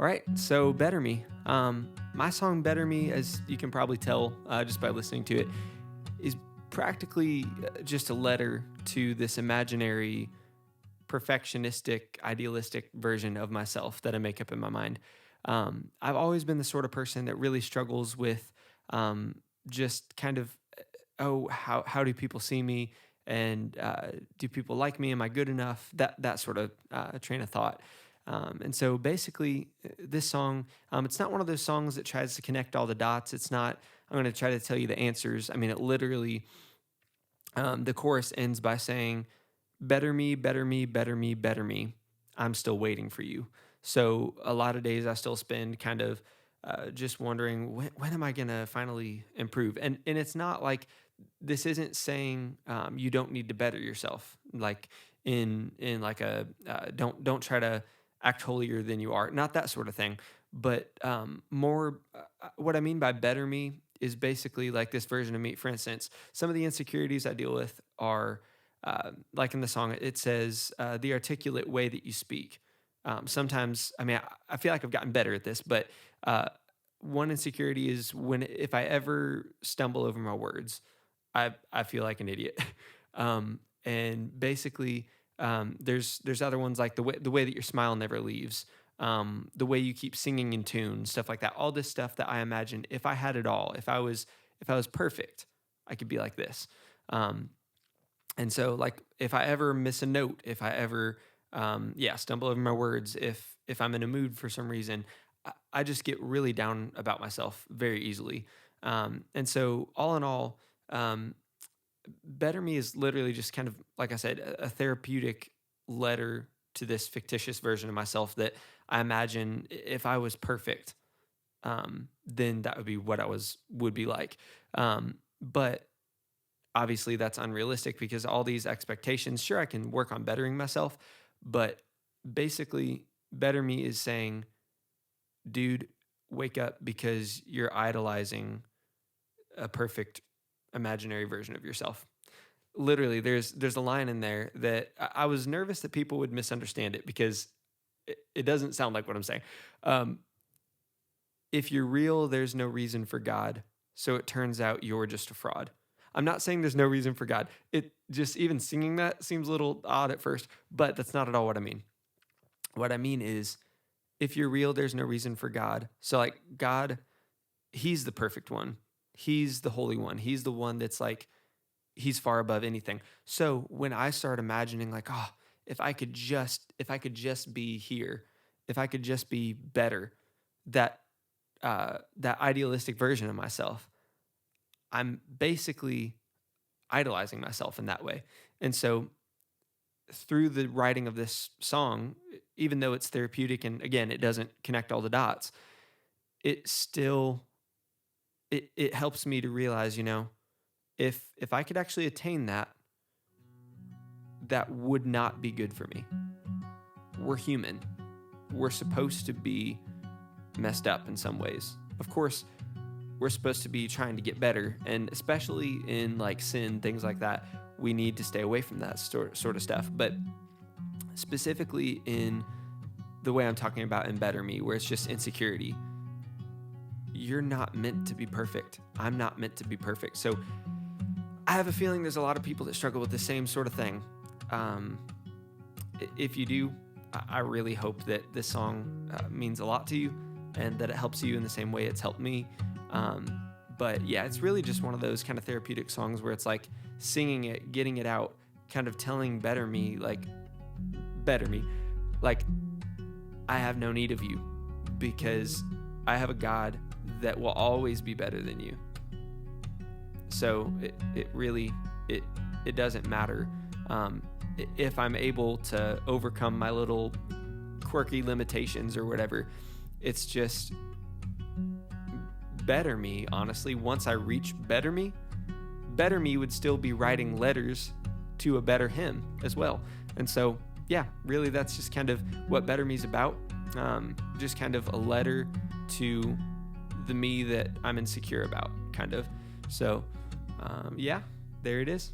All right, so Better Me. My song Better Me, as you can probably tell just by listening to it, is practically just a letter to this imaginary, perfectionistic, idealistic version of myself that I make up in my mind. I've always been the sort of person that really struggles with just kind of, oh, how do people see me? And do people like me? Am I good enough? That sort of train of thought. And so basically, this song, it's not one of those songs that tries to connect all the dots. It's not, I'm going to try to tell you the answers. I mean, it literally, the chorus ends by saying, better me, better me, better me, better me. I'm still waiting for you. So a lot of days I still spend kind of just wondering when am I going to finally improve? And it's not like this isn't saying you don't need to better yourself. Like in like a don't try to act holier than you are. Not that sort of thing. But more what I mean by better me is basically like this version of me. For instance, some of the insecurities I deal with are like in the song, it says the articulate way that you speak. Sometimes, I mean, I feel like I've gotten better at this, but one insecurity is when if I ever stumble over my words, I feel like an idiot. And basically, there's other ones like the way that your smile never leaves, the way you keep singing in tune, stuff like that. All this stuff that I imagine if I had it all, if I was perfect, I could be like this. Um, and so, like, if I ever miss a note, if I ever, stumble over my words, if I'm in a mood for some reason, I just get really down about myself very easily. And so, all in all, um, Better Me is literally just kind of, like I said, a therapeutic letter to this fictitious version of myself that I imagine if I was perfect, then that would be what I would be like. But obviously that's unrealistic because all these expectations, sure, I can work on bettering myself, but basically, Better Me is saying, dude, wake up because you're idolizing a perfect imaginary version of yourself. Literally, there's a line in there that I was nervous that people would misunderstand it because it doesn't sound like what I'm saying. Um, if you're real, there's no reason for God. So it turns out you're just a fraud. I'm not saying there's no reason for God. It just even singing that seems a little odd at first, but that's not at all what I mean. What I mean is if you're real, there's no reason for God. So like God, he's the perfect one. He's the holy one. He's the one that's like he's far above anything. So when I start imagining like, oh, if I could just be here, if I could just be better, that that idealistic version of myself, I'm basically idolizing myself in that way. And so through the writing of this song, even though it's therapeutic and again it doesn't connect all the dots, it still it helps me to realize, if I could actually attain that, that would not be good for me. We're human. We're supposed to be messed up in some ways. Of course, we're supposed to be trying to get better, and especially in like sin, things like that, we need to stay away from that sort of stuff. But specifically in the way I'm talking about in Better Me, where it's just insecurity, you're not meant to be perfect. I'm not meant to be perfect. So I have a feeling there's a lot of people that struggle with the same sort of thing. Um, if you do, I really hope that this song means a lot to you and that it helps you in the same way it's helped me. But yeah, it's really just one of those kind of therapeutic songs where it's like singing it, getting it out, kind of telling Better Me, like, I have no need of you because I have a God that will always be better than you. So it really, it doesn't matter if I'm able to overcome my little quirky limitations or whatever. It's just Better Me, honestly. Once I reach Better Me would still be writing letters to a better him as well. And so, yeah, really that's just kind of what Better Me's about. Just kind of a letter to the me that I'm insecure about, kind of. So, yeah, there it is.